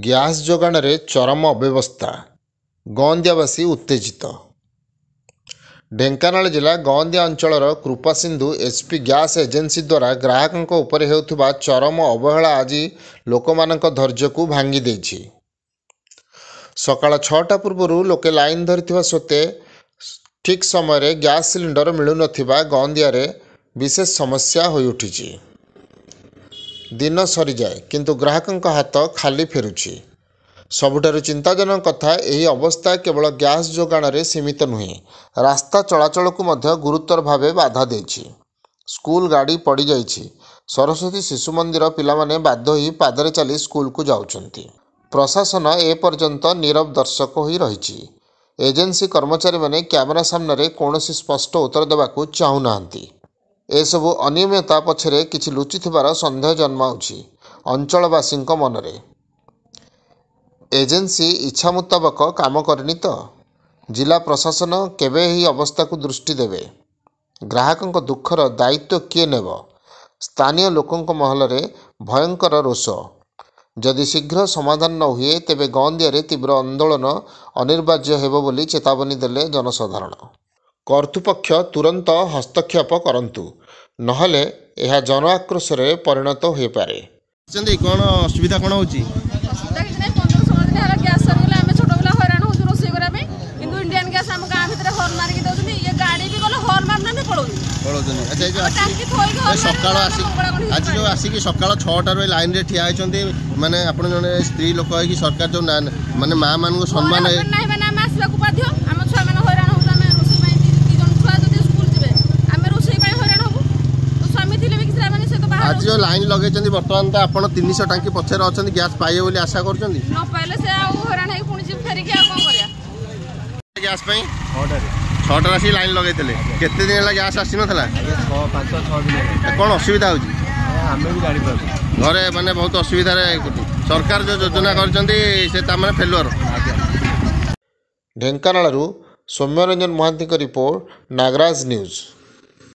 Gas ଯୋଗାଣରେ ଚରମ ଅବ୍ୟବସ୍ଥା, ଗଅଁଦିଆବାସୀ ଉତ୍ତେଜିତ। ଢେଙ୍କାନାଳ ଜିଲ୍ଲା ଗଅଁଦିଆ ଅଞ୍ଚଳର କୃପାସିନ୍ଧୁ ଏଚ୍ପି ଗ୍ୟାସ୍ ଏଜେନ୍ସି ଦ୍ୱାରା ଗ୍ରାହକଙ୍କ ଉପରେ ହେଉଥିବା ଚରମ ଅବହେଳା ଆଜି ଲୋକମାନଙ୍କ ଧୈର୍ଯ୍ୟକୁ ଭାଙ୍ଗି ଦେଇଛି। ସକାଳ 6ଟା ପୂର୍ବରୁ ଲୋକେ ଲାଇନ୍ ଧରିଥିବା ସତ୍ତ୍ୱେ ଠିକ୍ ସମୟରେ ଗ୍ୟାସ୍ ସିଲିଣ୍ଡର ମିଳୁନଥିବା ଗଅଁଦିଆରେ ବିଶେଷ ସମସ୍ୟା ହୋଇଉଠିଛି। ଦିନ ସରିଯାଏ କିନ୍ତୁ ଗ୍ରାହକଙ୍କ ହାତ ଖାଲି ଫେରୁଛି। ସବୁଠାରୁ ଚିନ୍ତାଜନକ କଥା, ଏହି ଅବସ୍ଥା କେବଳ ଗ୍ୟାସ୍ ଯୋଗାଣରେ ସୀମିତ ନୁହେଁ, ରାସ୍ତା ଚଳାଚଳକୁ ମଧ୍ୟ ଗୁରୁତର ଭାବେ ବାଧା ଦେଇଛି। ସ୍କୁଲ ଗାଡ଼ି ପଡ଼ିଯାଇଛି। ସରସ୍ୱତୀ ଶିଶୁ ମନ୍ଦିର ପିଲାମାନେ ବାଧ୍ୟ ହୋଇ ପାଦରେ ଚାଲି ସ୍କୁଲକୁ ଯାଉଛନ୍ତି। ପ୍ରଶାସନ ଏପର୍ଯ୍ୟନ୍ତ ନୀରବ ଦର୍ଶକ ହୋଇ ରହିଛି। ଏଜେନ୍ସି କର୍ମଚାରୀମାନେ କ୍ୟାମେରା ସାମ୍ନାରେ କୌଣସି ସ୍ପଷ୍ଟ ଉତ୍ତର ଦେବାକୁ ଚାହୁଁନାହାନ୍ତି। ଏସବୁ ଅନିୟମିତତା ପଛରେ କିଛି ଲୁଚିଥିବାର ସନ୍ଦେହ ଜନ୍ମାଉଛି ଅଞ୍ଚଳବାସୀଙ୍କ ମନରେ। ଏଜେନ୍ସି ଇଚ୍ଛା ମୁତାବକ କାମ କରିନି ତ? ଜିଲ୍ଲା ପ୍ରଶାସନ କେବେ ଏହି ଅବସ୍ଥାକୁ ଦୃଷ୍ଟି ଦେବେ? ଗ୍ରାହକଙ୍କ ଦୁଃଖର ଦାୟିତ୍ୱ କିଏ ନେବ? ସ୍ଥାନୀୟ ଲୋକଙ୍କ ମହଲରେ ଭୟଙ୍କର ରୋଷ। ଯଦି ଶୀଘ୍ର ସମାଧାନ ନ ହୁଏ ତେବେ ଗଅଁଦିଆରେ ତୀବ୍ର ଆନ୍ଦୋଳନ ଅନିବାର୍ଯ୍ୟ ହେବ ବୋଲି ଚେତାବନୀ ଦେଲେ ଜନସାଧାରଣ। କର୍ତ୍ତୃପକ୍ଷ ତୁରନ୍ତ ହସ୍ତକ୍ଷେପ କରନ୍ତୁ, ନହେଲେ ଏହା ଜନ ଆକ୍ରୋଶରେ ପରିଣତ ହୋଇପାରେ। କ'ଣ ଅସୁବିଧା କ'ଣ ହେଉଛି? ଅସୁବିଧା କିଛି ନାହିଁ। 15-16 ଦିନ ହେଲା ଗ୍ୟାସ୍ ସରିଗଲେ ଆମେ ଛୋଟ ପିଲା ହଇରାଣ ହେଉଛୁ ରୋଷେଇ କରିବା ପାଇଁ। କିନ୍ତୁ ଇଣ୍ଡିଆନ୍ ଗ୍ୟାସ୍ ଆମ ଗାଁ ଭିତରେ ହର୍ନ ମାରିକି ଦେଉଛନ୍ତି। ଇଏ ଗାଡ଼ି ବି ଗଲେ ହର୍ନ ମାରୁନାହାନ୍ତି, ପଳଉଛନ୍ତି। ସକାଳ ଆଜି ଯେଉଁ ଆସିକି ସକାଳ 6ଟାରୁ ଏ ଲାଇନ୍ରେ ଠିଆ ହେଇଛନ୍ତି, ମାନେ ଆପଣ ଜଣେ ସ୍ତ୍ରୀ ଲୋକ ହେଇକି ସରକାର ଯେଉଁ ମାନେ ମାଆ ମାନଙ୍କୁ ସମ୍ମାନ ନାହିଁ ମାନେ ଆମେ ଆସିବାକୁ ବାଧ୍ୟ। ଆମ ଛୁଆମାନେ ହଇରାଣ ହେଉଛୁ। ଆମେ ରୋଷେଇ ପାଇଁ 2 ଜଣ ଛୁଆ ଯଦି ସ୍କୁଲ ଯିବେ ଆମେ ରୋଷେଇ ପାଇଁ ହଇରାଣ ହେବୁ। ସ୍ୱାମୀ ଥିଲେ ବି କିଛି ମାନେ ସେ ତ ବାହାରେ। ଆଜି ଯେଉଁ ଲାଇନ୍ ଲଗେଇଛନ୍ତି ବର୍ତ୍ତମାନ ତ ଆପଣ 300 ଟାଙ୍କି ପଛରେ ଅଛନ୍ତି, ଗ୍ୟାସ୍ ପାଇବେ ବୋଲି ଆଶା କରୁଛନ୍ତି? ନ ପାଇଲେ ସେ ଆଉ ହଇରାଣ ହେଇକି ପୁଣି ଯିବୁ ଫେରିକି, ଆଉ କ'ଣ କରିବା? ଗ୍ୟାସ୍ ପାଇଁ 6ଟାରେ ଆସିକି ଲାଇନ୍ ଲଗେଇଥିଲେ। କେତେ ଦିନ ହେଲା ଗ୍ୟାସ୍ ଆସିନଥିଲା? 5-6 ଦିନ। କ'ଣ ଅସୁବିଧା ହେଉଛି? ଆମେ ବି ଜାଣିପାରୁଛୁ। ଘରେ ମାନେ ବହୁତ ଅସୁବିଧାରେ ସରକାର ଯେଉଁ ଯୋଜନା କରିଛନ୍ତି ସେ ତାମାନେ ଫେଲୁଅର। ଢେଙ୍କାନାଳରୁ ସୌମ୍ୟରଞ୍ଜନ ମହାନ୍ତିଙ୍କ ରିପୋର୍ଟ, ନାଗରାଜ ନ୍ୟୁଜ୍।